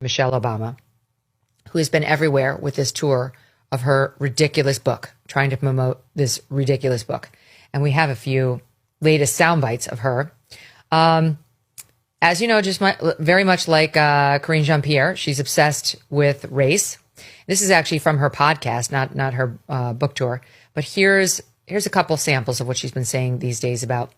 Michelle Obama, who has been everywhere with this tour of her ridiculous book, trying to promote this ridiculous book. And we have a few latest sound bites of her. As you know, very much like Karine Jean-Pierre, she's obsessed with race. This is actually from her podcast, not her book tour. But here's a couple samples of what she's been saying these days about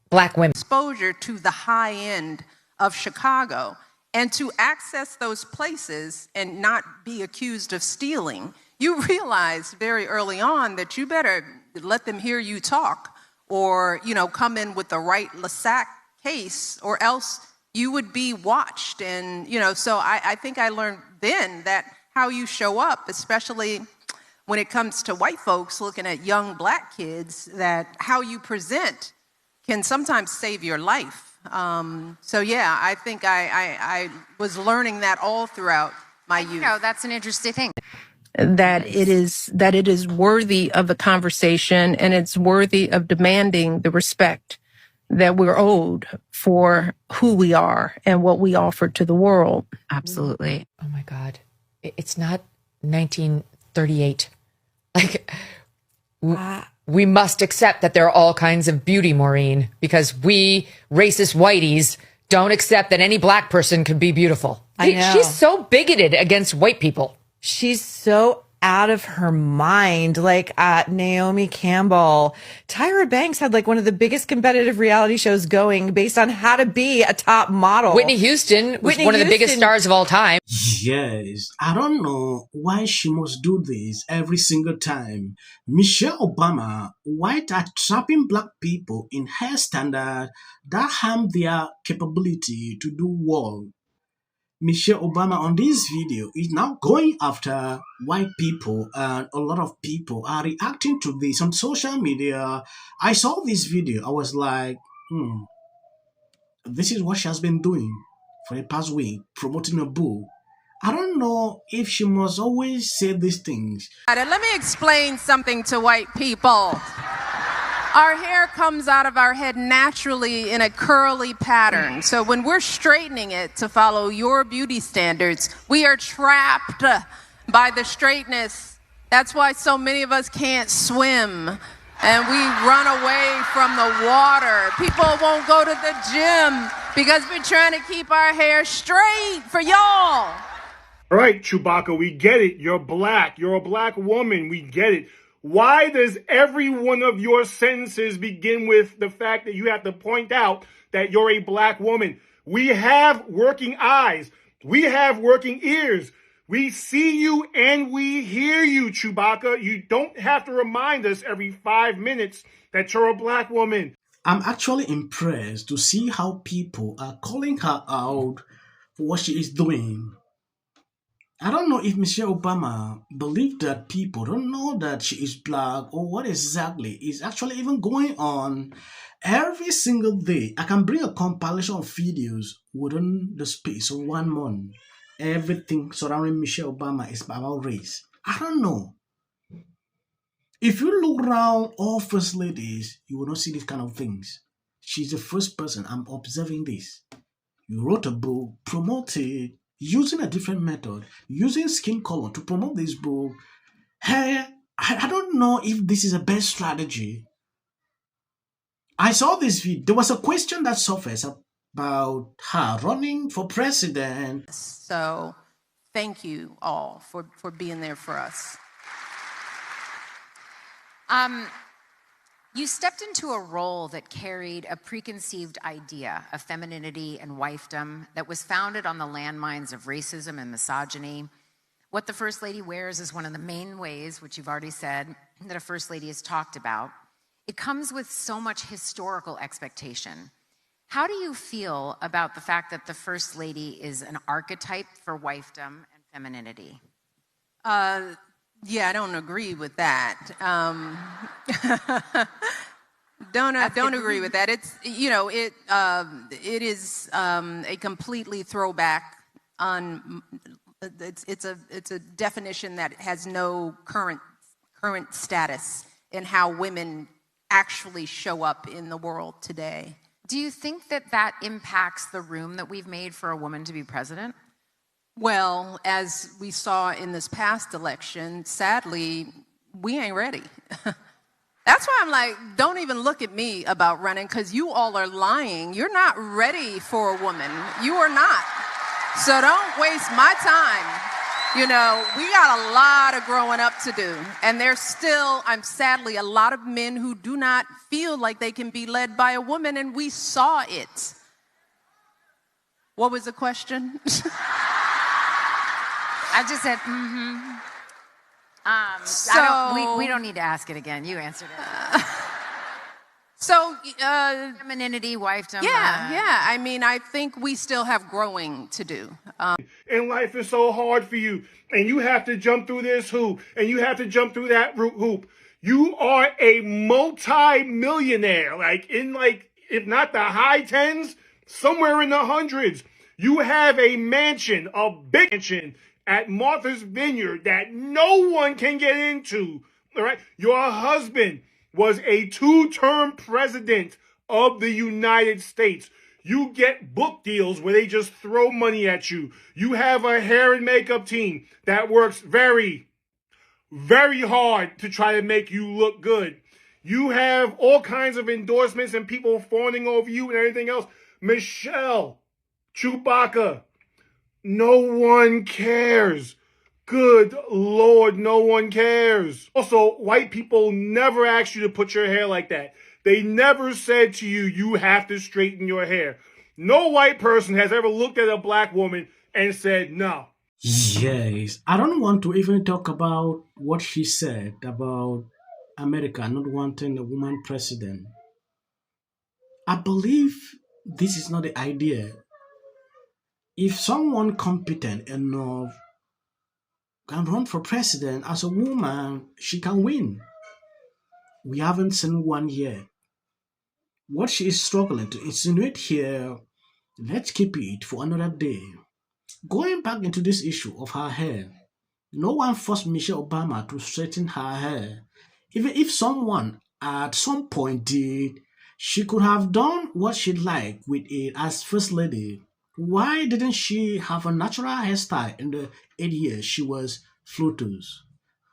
Black women. Exposure to the high end of Chicago and to access those places and not be accused of stealing, you realize very early on that you better let them hear you talk or, come in with the right LeSac case, or else you would be watched. And, so I think I learned then that how you show up, especially when it comes to white folks looking at young Black kids, that how you present can sometimes save your life. I think I was learning that all throughout my youth. That's an interesting thing. That it is worthy of the conversation, and it's worthy of demanding the respect that we're owed for who we are and what we offer to the world. Absolutely. Oh my God. It's not 1938. We must accept that there are all kinds of beauty, Maureen, because we racist whiteys don't accept that any Black person could be beautiful. I know. She's so bigoted against white people. She's so out of her mind. Like Naomi Campbell, Tyra Banks had one of the biggest competitive reality shows going based on how to be a top model. Whitney Houston was one of the biggest stars of all time. Yes, I don't know why she must do this every single time. Michelle Obama, white, are trapping Black people in her standard that harm their capability to do well. Michelle Obama on this video is now going after white people, and a lot of people are reacting to this on social media. I saw this video. I was like, this is what she has been doing for the past week, promoting a book. I don't know if she must always say these things. Let me explain something to white people. Our hair comes out of our head naturally in a curly pattern. So when we're straightening it to follow your beauty standards, we are trapped by the straightness. That's why so many of us can't swim and we run away from the water. People won't go to the gym because we're trying to keep our hair straight for y'all. All right, Chewbacca, we get it. You're Black. You're a Black woman. We get it. Why does every one of your sentences begin with the fact that you have to point out that you're a Black woman? We have working eyes. We have working ears. We see you and we hear you, Chewbacca. You don't have to remind us every 5 minutes that you're a Black woman. I'm actually impressed to see how people are calling her out for what she is doing. I don't know if Michelle Obama believes that people don't know that she is Black or what exactly is actually even going on. Every single day, I can bring a compilation of videos within the space of 1 month. Everything surrounding Michelle Obama is about race. I don't know. If you look around all first ladies, you will not see these kind of things. She's the first person I'm observing this. You wrote a book, promoted, using a different method, using skin color to promote this book. Hey, I don't know if this is a best strategy. I saw this video. There was a question that surfaced about her running for president. So thank you all for being there for us. You stepped into a role that carried a preconceived idea of femininity and wifedom that was founded on the landmines of racism and misogyny. What the First Lady wears is one of the main ways, which you've already said, that a First Lady is talked about. It comes with so much historical expectation. How do you feel about the fact that the First Lady is an archetype for wifedom and femininity? Yeah, I don't agree with that. Don't agree with that. It's it is a completely throwback on. It's a definition that has no current status in how women actually show up in the world today. Do you think that impacts the room that we've made for a woman to be president? Well, as we saw in this past election, sadly, we ain't ready. That's why I'm like, don't even look at me about running, because you all are lying. You're not ready for a woman. You are not. So don't waste my time. You know, we got a lot of growing up to do. And there's still, sadly, a lot of men who do not feel like they can be led by a woman, and we saw it. What was the question? I just said, we don't need to ask it again. You answered it. Femininity, wifedom. Yeah. I mean, I think we still have growing to do. And life is so hard for you, and you have to jump through this hoop, and you have to jump through that hoop. You are a multi-millionaire, if not the high tens, somewhere in the hundreds. You have a mansion, a big mansion at Martha's Vineyard that no one can get into. All right, your husband was a 2-term president of the United States. You get book deals where they just throw money at you. You have a hair and makeup team that works very, very hard to try to make you look good. You have all kinds of endorsements and people fawning over you and everything else. Michelle, Chewbacca, no one cares. Good Lord, no one cares. Also, white people never asked you to put your hair like that. They never said to you, you have to straighten your hair. No white person has ever looked at a black woman and said, no. Yes, I don't want to even talk about what she said about America not wanting a woman president. I believe this is not the idea. If someone competent enough can run for president as a woman, she can win. We haven't seen one yet. What she is struggling to insinuate here, let's keep it for another day. Going back into this issue of her hair, no one forced Michelle Obama to straighten her hair. Even if someone at some point did, she could have done what she'd like with it as First Lady. Why didn't she have a natural hairstyle in the 8 years she was FLOTUS?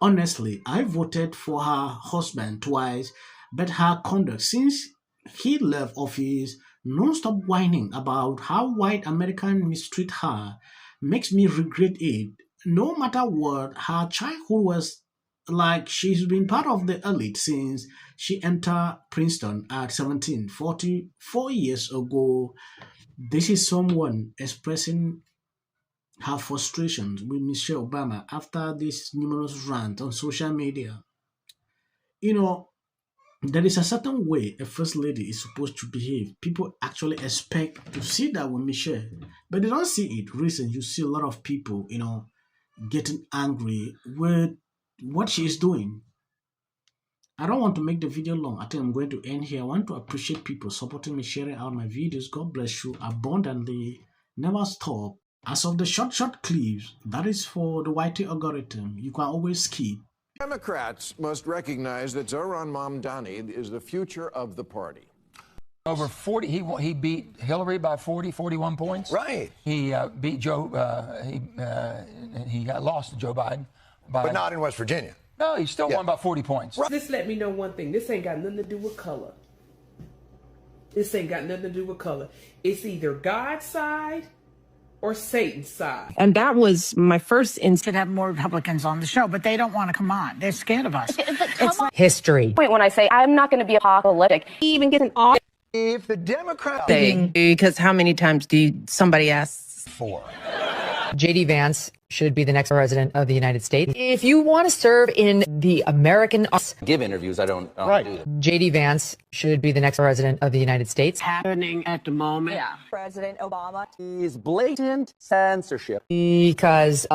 Honestly, I voted for her husband twice, but her conduct since he left office, non-stop whining about how white Americans mistreat her, makes me regret it. No matter what, her childhood was like she's been part of the elite since she entered Princeton at 17, 44 years ago. This is someone expressing her frustrations with Michelle Obama after this numerous rant on social media. You know, there is a certain way a first lady is supposed to behave. People actually expect to see that with Michelle, but they don't see it. Recently, you see a lot of people, getting angry with what she is doing. I don't want to make the video long. I think I'm going to end here. I want to appreciate people supporting me, sharing out my videos. God bless you abundantly. Never stop. As of the short clips, that is for the YT algorithm. You can always skip. Democrats must recognize that Zohran Mamdani is the future of the party. Over 40, he beat Hillary by 41 points. Right. He beat Joe, he got lost to Joe Biden. But not in West Virginia. No, he still won by 40 points. This let me know one thing. This ain't got nothing to do with color. This ain't got nothing to do with color. It's either God's side or Satan's side. And that was my first instinct. Should have more Republicans on the show, but they don't want to come on. They're scared of us. History. Wait, when I say I'm not going to be apocalyptic, he even gets an off. If the Democrats... Because how many times somebody asks? 4. JD Vance should be the next president of the United States. If you want to serve in the American... Give interviews, I don't do that. JD Vance should be the next president of the United States. Happening at the moment. Yeah. President Obama. Is blatant censorship. Because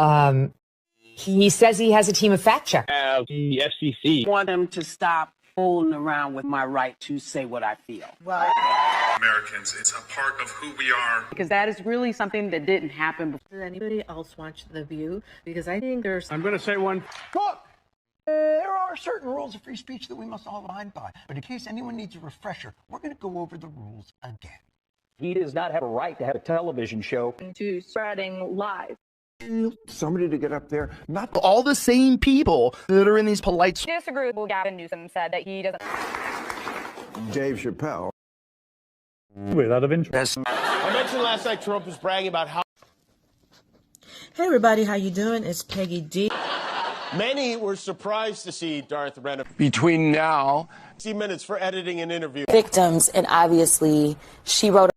he says he has a team of fact checkers. The FCC. I want them to stop fooling around with my right to say what I feel. Well, Americans, it's a part of who we are. Because that is really something that didn't happen before. Does anybody else watch The View? Because I think there's... I'm going to say one. Look, there are certain rules of free speech that we must all abide by. But in case anyone needs a refresher, we're going to go over the rules again. He does not have a right to have a television show. To spreading lies. somebody to get up there, not all the same people that are in these polite. I disagree with what Gavin Newsom said that he doesn't. Dave Chappelle. Without of interest. I mentioned last night Trump was bragging about how. Hey everybody, how you doing? It's Peggy D. Many were surprised to see Darth Renner. Between now, 60 minutes for editing an interview. Victims, and obviously she wrote